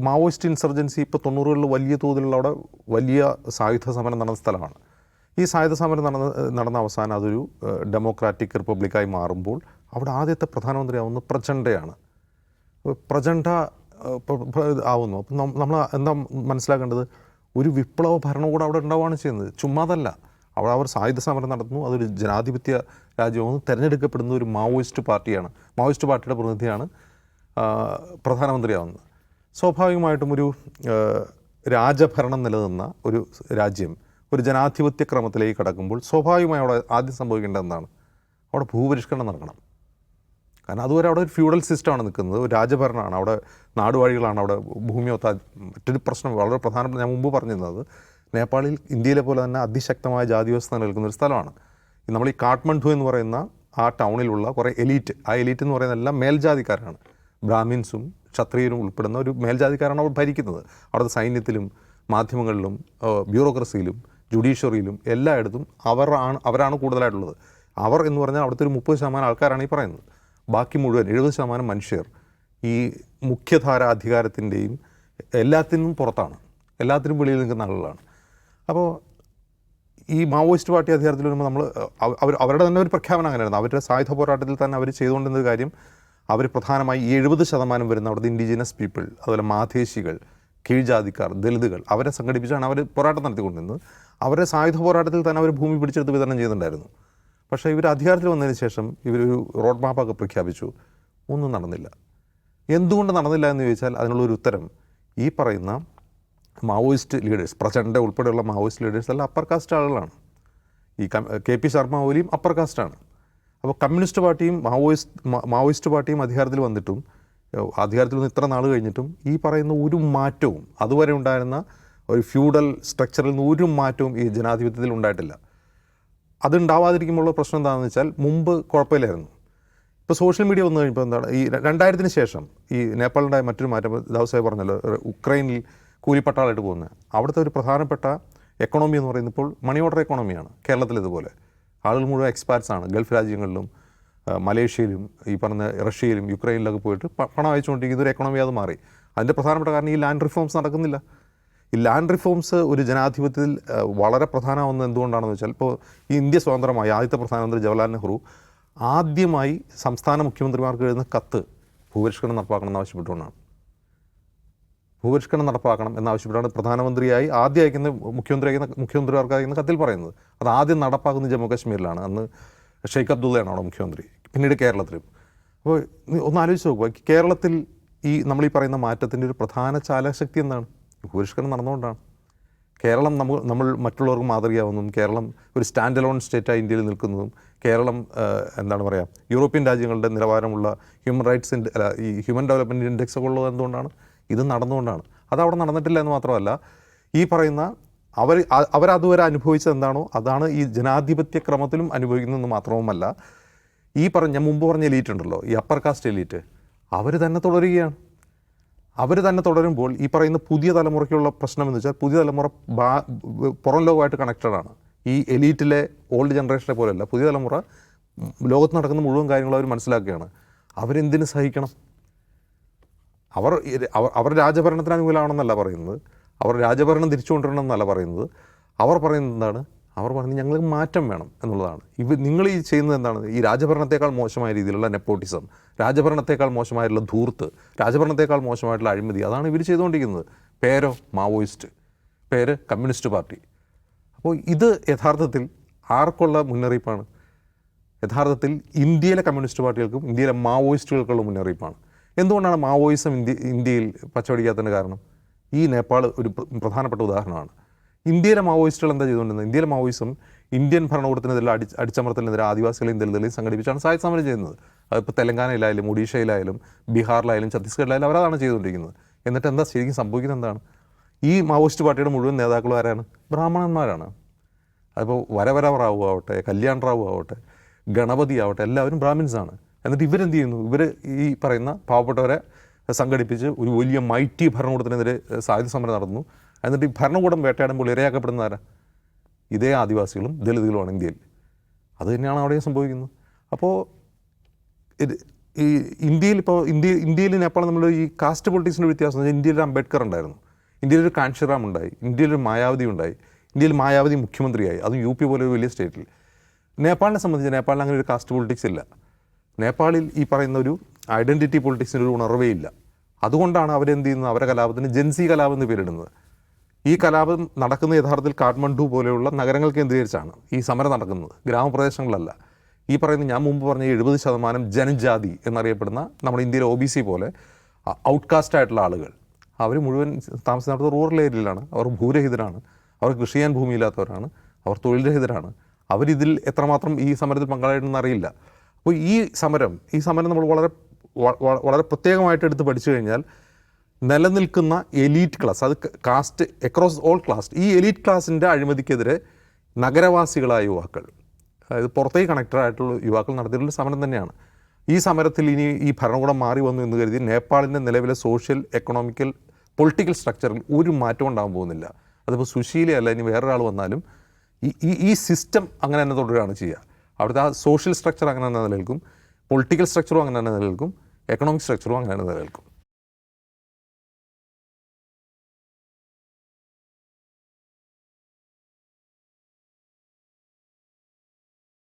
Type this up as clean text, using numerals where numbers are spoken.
Maoist insurgency ഇപ്പോൾ 90കളിൽ വലിയ തോതിലുള്ള അവിടെ വലിയ സായുധ സമരം നടന്ന സ്ഥലമാണ്. ഈ സായുധ സമരം നടന്ന അവസാനം അതൊരു ഡെമോക്രാറ്റിക് റിപ്പബ്ലിക്കായി മാറുമ്പോൾ അവിടെ ആദ്യത്തെ പ്രധാനമന്ത്രിയാവുന്നത് പ്രചണ്ഡയാണ്. പ്രചണ്ഡ ആവുന്നു. അപ്പം നമ്മൾ എന്താ മനസ്സിലാക്കേണ്ടത്, ഒരു വിപ്ലവ ഭരണകൂടം അവിടെ ഉണ്ടാവുകയാണ് ചെയ്യുന്നത്, ചുമ്മാതല്ല. അവിടെ അവർ സായുധ സമരം നടത്തുന്നു, അതൊരു ജനാധിപത്യ രാജ്യമാണ്, തിരഞ്ഞെടുക്കപ്പെടുന്ന ഒരു മാവോയിസ്റ്റ് പാർട്ടിയാണ്, മാവോയിസ്റ്റ് പാർട്ടിയുടെ പ്രതിനിധിയാണ് പ്രധാനമന്ത്രിയാവുന്നത്. സ്വാഭാവികമായിട്ടും ഒരു രാജഭരണം നിലനിന്ന ഒരു രാജ്യം ഒരു ജനാധിപത്യ ക്രമത്തിലേക്ക് കടക്കുമ്പോൾ സ്വാഭാവികമായി അവിടെ ആദ്യം സംഭവിക്കേണ്ടത് എന്താണ്, അവിടെ ഭൂപരിഷ്കരണം നടക്കണം. കാരണം അതുവരെ അവിടെ ഒരു ഫ്യൂഡൽ സിസ്റ്റമാണ് നിൽക്കുന്നത്, ഒരു രാജഭരണമാണ്, അവിടെ നാടുവാഴികളാണ്, അവിടെ ഭൂമിയൊത്ത. മറ്റൊരു പ്രശ്നം വളരെ പ്രധാനപ്പെട്ട, ഞാൻ മുമ്പ് പറഞ്ഞിരുന്നത്, നേപ്പാളിൽ ഇന്ത്യയിലെ പോലെ തന്നെ അതിശക്തമായ ജാതി വ്യവസ്ഥ നിലനിൽക്കുന്ന ഒരു സ്ഥലമാണ്. നമ്മൾ ഈ കാഠ്മണ്ഡു എന്ന് പറയുന്ന ആ ടൗണിലുള്ള കുറേ എലീറ്റ്, ആ എലീറ്റ് എന്ന് പറയുന്ന എല്ലാം മേൽജാതിക്കാരാണ്, ബ്രാഹ്മിൻസും ക്ഷത്രിയരും ഉൾപ്പെടുന്ന ഒരു മേൽജാതിക്കാരാണ് അവർ ഭരിക്കുന്നത്. അവിടുത്തെ സൈന്യത്തിലും മാധ്യമങ്ങളിലും ബ്യൂറോക്രസിയിലും ജുഡീഷ്യറിയിലും എല്ലായിടത്തും അവരാണ് കൂടുതലായിട്ടുള്ളത്. അവർ എന്ന് പറഞ്ഞാൽ അവിടുത്തെ ഒരു 30% ആൾക്കാരാണ് ഈ പറയുന്നത്. ബാക്കി മുഴുവൻ 70% മനുഷ്യർ ഈ മുഖ്യധാര അധികാരത്തിൻ്റെയും എല്ലാത്തിനും പുറത്താണ്, എല്ലാത്തിനും വെളിയിൽ നിൽക്കുന്ന ആളുകളാണ്. അപ്പോൾ ഈ മാവോയിസ്റ്റ് പാർട്ടി അധികാരത്തിൽ വരുമ്പോൾ നമ്മൾ അവരുടെ തന്നെ ഒരു പ്രഖ്യാപനം അങ്ങനെയായിരുന്നു. അവരുടെ സായുധ പോരാട്ടത്തിൽ തന്നെ അവർ ചെയ്തുകൊണ്ടിരുന്ന കാര്യം, അവർ പ്രധാനമായി 70% വരുന്ന അവിടുത്തെ ഇൻഡിജിനസ് പീപ്പിൾ, അതുപോലെ മാധേശികൾ, കീഴ്ജാതിക്കാർ, ദളിതുകൾ, അവരെ സംഘടിപ്പിച്ചാണ് അവർ പോരാട്ടം നടത്തിക്കൊണ്ടിരുന്നത്. അവരുടെ സായുധ പോരാട്ടത്തിൽ തന്നെ അവർ ഭൂമി പിടിച്ചെടുത്ത് വിതരണം ചെയ്യുന്നുണ്ടായിരുന്നു. പക്ഷേ ഇവർ അധികാരത്തിൽ വന്നതിന് ശേഷം ഇവരൊരു റോഡ് മാപ്പൊക്കെ പ്രഖ്യാപിച്ചു, ഒന്നും നടന്നില്ല. എന്തുകൊണ്ട് നടന്നില്ല എന്ന് ചോദിച്ചാൽ അതിനുള്ളൊരു ഉത്തരം, ഈ പറയുന്ന മാവോയിസ്റ്റ് ലീഡേഴ്സ്, പ്രചണ്ഡ ഉൾപ്പെടെയുള്ള മാവോയിസ്റ്റ് ലീഡേഴ്സ് എല്ലാം അപ്പർ കാസ്റ്റ് ആളുകളാണ്. ഈ KP ശർമ്മ ഓലിയും അപ്പർ കാസ്റ്റാണ്. അപ്പോൾ കമ്മ്യൂണിസ്റ്റ് പാർട്ടിയും മാവോയിസ്റ്റ് പാർട്ടിയും അധികാരത്തിൽ വന്നിട്ടും, അധികാരത്തിൽ നിന്ന് ഇത്ര നാൾ കഴിഞ്ഞിട്ടും ഈ പറയുന്ന ഒരു മാറ്റവും, അതുവരെ ഉണ്ടായിരുന്ന ഒരു ഫ്യൂഡൽ സ്ട്രക്ചറിൽ നിന്ന് ഒരു മാറ്റവും ഈ ജനാധിപത്യത്തിൽ ഉണ്ടായിട്ടില്ല. അതുണ്ടാവാതിരിക്കുമ്പോഴുള്ള പ്രശ്നം എന്താണെന്ന് വെച്ചാൽ, മുമ്പ് കുഴപ്പമില്ലായിരുന്നു. ഇപ്പോൾ സോഷ്യൽ മീഡിയ വന്നു കഴിഞ്ഞപ്പോൾ എന്താണ്, ഈ 2000-ന് ശേഷം ഈ നേപ്പാളിൻ്റെ മറ്റൊരു മാറ്റം, ദാവൂദ് പറഞ്ഞല്ലോ, ഉക്രൈനിൽ കൂലിപ്പട്ടാളായിട്ട് പോകുന്നത്, അവിടുത്തെ ഒരു പ്രധാനപ്പെട്ട എക്കണോമി എന്ന് പറയുന്നത് ഇപ്പോൾ മണി ഓർഡർ എക്കണോമിയാണ്. കേരളത്തിലിതുപോലെ ആളുകൾ മുഴുവൻ എക്സ്പാർട്സ് ആണ്. ഗൾഫ് രാജ്യങ്ങളിലും മലേഷ്യയിലും ഈ പറഞ്ഞ റഷ്യയിലും യുക്രൈനിലൊക്കെ പോയിട്ട് പണം അയച്ചുകൊണ്ടിരിക്കുന്ന ഒരു എക്കണോമി അത് മാറി. അതിൻ്റെ പ്രധാനപ്പെട്ട കാരണം ഈ ലാൻഡ് റിഫോംസ് നടക്കുന്നില്ല. ഈ ലാൻഡ് റിഫോംസ് ഒരു ജനാധിപത്യത്തിൽ വളരെ പ്രധാനമാവുന്നത് എന്തുകൊണ്ടാണെന്ന് വെച്ചാൽ, ഇപ്പോൾ ഈ ഇന്ത്യ സ്വതന്ത്രമായി ആദ്യത്തെ പ്രധാനമന്ത്രി ജവഹർലാൽ നെഹ്റു ആദ്യമായി സംസ്ഥാന മുഖ്യമന്ത്രിമാർക്ക് എഴുതുന്ന കത്ത് ഭൂപരിഷ്കരണം നടപ്പാക്കണം എന്നാവശ്യപ്പെട്ടുകൊണ്ടാണ്. ഭൂപരിഷ്കരണം നടപ്പാക്കണം എന്നാവശ്യപ്പെട്ടാണ് പ്രധാനമന്ത്രിയായി ആദ്യം അയക്കുന്ന മുഖ്യമന്ത്രിമാർക്ക് അയക്കുന്ന കത്തിൽ പറയുന്നത്. അത് ആദ്യം നടപ്പാക്കുന്നത് ജമ്മു കാശ്മീരിലാണ്. അന്ന് ഷെയ്ഖ് അബ്ദുള്ളയാണ് അവിടെ മുഖ്യമന്ത്രി, പിന്നീട് കേരളത്തിലും. അപ്പോൾ ഒന്ന് ആലോചിച്ച് നോക്കുക, കേരളത്തിൽ ഈ നമ്മളീ പറയുന്ന മാറ്റത്തിൻ്റെ ഒരു പ്രധാന ചാലകശക്തി എന്താണ്? ഭൂപരിഷ്കരണം നടന്നുകൊണ്ടാണ്. കേരളം നമ്മൾ മറ്റുള്ളവർക്ക് മാതൃകയാവുന്നതും, കേരളം ഒരു സ്റ്റാൻഡ് അലോൺ സ്റ്റേറ്റായി ഇന്ത്യയിൽ നിൽക്കുന്നതും, കേരളം എന്താണ് പറയുക, യൂറോപ്യൻ രാജ്യങ്ങളുടെ നിലവാരമുള്ള ഈ ഹ്യൂമൻ ഡെവലപ്മെൻറ്റ് ഇൻഡെക്സ് ഒക്കെ ഉള്ളത് എന്തുകൊണ്ടാണ്? ഇത് നടന്നുകൊണ്ടാണ്. അതവിടെ നടന്നിട്ടില്ല എന്ന് മാത്രമല്ല, ഈ പറയുന്ന അവരതുവരെ അനുഭവിച്ചത് എന്താണോ അതാണ് ഈ ജനാധിപത്യ ക്രമത്തിലും അനുഭവിക്കുന്നതെന്ന് മാത്രവുമല്ല, ഈ ഞാൻ മുമ്പ് പറഞ്ഞ എലീറ്റ് ഉണ്ടല്ലോ, ഈ അപ്പർ കാസ്റ്റ് എലീറ്റ്, അവർ തന്നെ തുടരുകയാണ്. അവർ തന്നെ തുടരുമ്പോൾ ഈ പറയുന്ന പുതിയ തലമുറയ്ക്കുള്ള പ്രശ്നം എന്ന് വെച്ചാൽ, പുതിയ തലമുറ പുറം ലോകമായിട്ട് കണക്റ്റഡാണ്. ഈ എലീറ്റിലെ ഓൾഡ് ജനറേഷനെ പോലെയല്ല. പുതിയ തലമുറ ലോകത്ത് നടക്കുന്ന മുഴുവൻ കാര്യങ്ങളും അവർ മനസ്സിലാക്കുകയാണ്. അവരെന്തിന് സഹിക്കണം? അവർ രാജഭരണത്തിന് അനുകൂലമാണെന്നല്ല പറയുന്നത്, അവർ രാജഭരണം തിരിച്ചു കൊണ്ടുവരണമെന്നല്ല പറയുന്നത്. അവർ പറയുന്നത് എന്താണ്? അവർ പറയുന്നത് ഞങ്ങൾക്ക് മാറ്റം വേണം എന്നുള്ളതാണ്. നിങ്ങൾ ഈ ചെയ്യുന്നത് എന്താണ്? ഈ രാജഭരണത്തെക്കാൾ മോശമായ രീതിയിലുള്ള നെപ്പോട്ടിസം, രാജഭരണത്തെക്കാൾ മോശമായിട്ടുള്ള ധൂർത്ത്, രാജഭരണത്തെക്കാൾ മോശമായിട്ടുള്ള അഴിമതി, അതാണ് ഇവർ ചെയ്തുകൊണ്ടിരിക്കുന്നത്. പേരോ മാവോയിസ്റ്റ്, പേര് കമ്മ്യൂണിസ്റ്റ് പാർട്ടി. അപ്പോൾ ഇത് യഥാർത്ഥത്തിൽ ആർക്കുള്ള മുന്നറിയിപ്പാണ്? യഥാർത്ഥത്തിൽ ഇന്ത്യയിലെ കമ്മ്യൂണിസ്റ്റ് പാർട്ടികൾക്കും ഇന്ത്യയിലെ മാവോയിസ്റ്റുകൾക്കുള്ള മുന്നറിയിപ്പാണ്. എന്തുകൊണ്ടാണ് മാവോയിസം ഇന്ത്യയിൽ പച്ചപിടിക്കാത്തതിന് കാരണം? ഈ നേപ്പാൾ ഒരു പ്രധാനപ്പെട്ട ഉദാഹരണമാണ്. ഇന്ത്യയിലെ മാവോയിസ്റ്റുകൾ എന്താ ചെയ്തുകൊണ്ടിരുന്നത്? ഇന്ത്യയിലെ മാവോയിസം ഇന്ത്യൻ ഭരണകൂടത്തിനെതിരെ അടിച്ചമർത്തലിനെതിരെ ആദിവാസികളെയും ദളിതുകളെയും സംഘടിപ്പിച്ചാണ് സായുധ സമരം ചെയ്യുന്നത്. അതിപ്പോൾ തെലങ്കാനയിലായാലും ഒഡീഷയിലായാലും ബീഹാറിലായാലും ഛത്തീസ്ഗഡിലായാലും അവരതാണ് ചെയ്തുകൊണ്ടിരിക്കുന്നത്. എന്നിട്ട് എന്താ ശരിക്കും സംഭവിക്കുന്നത്? എന്താണ്? ഈ മാവോയിസ്റ്റ് പാർട്ടിയുടെ മുഴുവൻ നേതാക്കളും ആരാണ്? ബ്രാഹ്മണന്മാരാണ്. അതിപ്പോൾ വരവരറാവു ആവട്ടെ, കല്യാൺ റാവു ആവട്ടെ, ഗണപതി ആവട്ടെ, എല്ലാവരും ബ്രാഹ്മിൻസാണ്. എന്നിട്ട് ഇവരെന്ത് ചെയ്യുന്നു? ഇവർ ഈ പറയുന്ന പാവപ്പെട്ടവരെ സംഘടിപ്പിച്ച് ഒരു വലിയ മൈറ്റി ഭരണകൂടത്തിനെതിരെ സായുധ സമരം നടന്നു. എന്നിട്ട് ഈ ഭരണകൂടം വേട്ടയാടുമ്പോൾ ഇരയാക്കപ്പെടുന്ന ആരാ? ഇതേ ആദിവാസികളും ദളിതുകളുമാണ് ഇന്ത്യയിൽ. അത് തന്നെയാണ് അവിടെ സംഭവിക്കുന്നത്. അപ്പോൾ ഈ ഇന്ത്യയിൽ നേപ്പാൾ നമ്മൾ ഈ കാസ്റ്റ് പൊളിറ്റിക്സിൻ്റെ വ്യത്യാസം എന്ന് വെച്ചാൽ ഇന്ത്യയിൽ അംബേദ്കർ ഉണ്ടായിരുന്നു, ഇന്ത്യയിലൊരു കാൻഷിറാം ഉണ്ടായി, ഇന്ത്യയിലൊരു മായാവതി ഉണ്ടായി, ഇന്ത്യയിൽ മായാവതി മുഖ്യമന്ത്രിയായി, അതും യു പി പോലെ ഒരു വലിയ സ്റ്റേറ്റിൽ. നേപ്പാളിനെ സംബന്ധിച്ച് നേപ്പാളിൽ അങ്ങനെ ഒരു കാസ്റ്റ് പൊളിറ്റിക്സ് ഇല്ല. നേപ്പാളിൽ ഈ പറയുന്ന ഒരു ഐഡൻറ്റിറ്റി പൊളിറ്റിക്സിന് ഒരു ഉണർവേ ഇല്ല. അതുകൊണ്ടാണ് അവരെന്ത് ചെയ്യുന്നത്, അവരെ കലാപത്തിന് ജൻസി കലാപം എന്ന് പേരിടുന്നത്. ഈ കലാപം നടക്കുന്ന യഥാർത്ഥത്തിൽ കാഠ്മണ്ഡു പോലെയുള്ള നഗരങ്ങൾ കേന്ദ്രീകരിച്ചാണ് ഈ സമരം നടക്കുന്നത്, ഗ്രാമപ്രദേശങ്ങളിലല്ല. ഈ പറയുന്ന ഞാൻ മുമ്പ് പറഞ്ഞ 70% ജനജാതി എന്നറിയപ്പെടുന്ന നമ്മുടെ ഇന്ത്യയിലെ OBC പോലെ ഔട്ട്കാസ്റ്റ് ആയിട്ടുള്ള ആളുകൾ, അവർ മുഴുവൻ താമസിക്കുന്നത് റൂറൽ ഏരിയയിലാണ്. അവർ ഭൂരഹിതരാണ്, അവർ കൃഷി ചെയ്യാൻ ഭൂമിയില്ലാത്തവരാണ്, അവർ തൊഴിൽ രഹിതരാണ്. അവരിതിൽ എത്രമാത്രം ഈ സമരത്തിൽ പങ്കാളിയായിട്ടെന്ന് അറിയില്ല. അപ്പോൾ ഈ സമരം നമ്മൾ വളരെ പ്രത്യേകമായിട്ട് എടുത്ത് പഠിച്ചു കഴിഞ്ഞാൽ നിലനിൽക്കുന്ന എലീറ്റ് ക്ലാസ്, അത് കാസ്റ്റ് അക്രോസ് ഓൾ ക്ലാസ്, ഈ എലീറ്റ് ക്ലാസിൻ്റെ അഴിമതിക്കെതിരെ നഗരവാസികളായ യുവാക്കൾ, അതായത് പുറത്തേക്ക് കണക്റ്റഡ് ആയിട്ടുള്ള യുവാക്കൾ നടത്തിയിട്ടുള്ള സമരം തന്നെയാണ്. ഈ സമരത്തിൽ ഇനി ഈ ഭരണകൂടം മാറി വന്നു എന്ന് കരുതി നേപ്പാളിൻ്റെ നിലവിലെ സോഷ്യൽ, എക്കണോമിക്കൽ, പൊളിറ്റിക്കൽ സ്ട്രക്ചറിൽ ഒരു മാറ്റം ഉണ്ടാകാൻ പോകുന്നില്ല. അതിപ്പോൾ സുശീലയല്ല, ഇനി വേറൊരാൾ വന്നാലും ഈ സിസ്റ്റം അങ്ങനെ തന്നെ തുടരുകയാണ് ചെയ്യുക. അവിടുത്തെ ആ സോഷ്യൽ സ്ട്രക്ചർ അങ്ങനെ തന്നെ നിലനിൽക്കും, പൊളിറ്റിക്കൽ സ്ട്രക്ചറും അങ്ങനെ തന്നെ നിലനിൽക്കും, എക്കണോമിക് സ്ട്രക്ചറും അങ്ങനെ തന്നെ നിലനിൽക്കും.